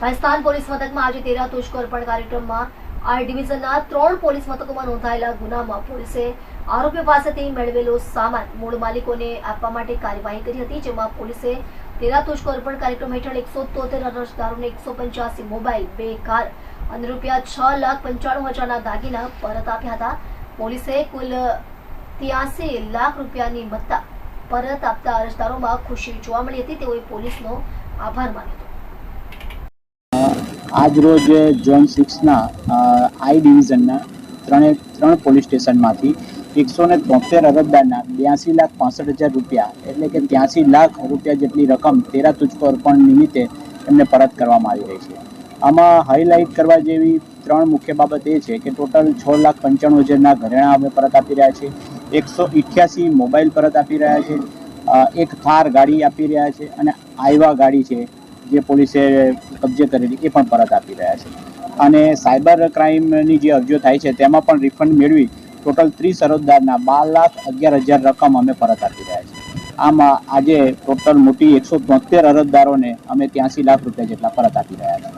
Rajasthan police મથકમાં આજે 13 તુષ્કર્પણ કાર્યક્રમમાં આર ડિવિઝનના 3 પોલીસ મથકોમાં નોંધાયેલા ગુનામાં પોલીસે આરોપીઓ પાસેથી મેળવેલો સામાન મૂળ માલિકોને આપવા માટે કાર્યવાહી કરી હતી, જેમાં પોલીસે 13 તુષ્કર્પણ કાર્યક્રમ હેઠળ 173 અરજદારોને 185 મોબાઈલ, 2 કાર અને ₹6,95,000ના દાગીના પરત આપ્યા હતા। પોલીસે કુલ 83 લાખ રૂપિયાની મત્તા પરત આપતા અરજદારોમાં ખુશી જોવા મળી હતી। તેઓએ પોલીસનો આભાર માન્યો હતો। આજ રોજ ઝોન 6ના આઈ ડિવિઝનના ત્રણ પોલીસ સ્ટેશનમાંથી 173 અરજદારના 82,65,000 રૂપિયા એટલે કે 83 લાખ રૂપિયા જેટલી રકમ 13 તુષ્કર્પણ નિમિત્તે એમને પરત કરવામાં આવી રહી છે। આમાં હાઇલાઇટ કરવા જેવી 3 મુખ્ય બાબત એ છે કે ટોટલ 6,95,000ના ઘરેણાં અમે પરત આપી રહ્યા છીએ, 188 મોબાઈલ પરત આપી રહ્યા છે, એક થાર ગાડી આપી રહ્યા છે અને આઈવા ગાડી છે જે પોલીસે કબજે કરેલી એ પણ પરત આપી રહ્યા છે। અને સાયબર ક્રાઇમની જે અરજીઓ થાય છે તેમાં પણ રિફંડ મેળવી ટોટલ 30 અરજદારના 12,11,000 રકમ અમે પરત આપી રહ્યા છીએ। આમાં આજે ટોટલ મોટી 173 અરજદારોને અમે 83 લાખ રૂપિયા જેટલા પરત આપી રહ્યા છીએ।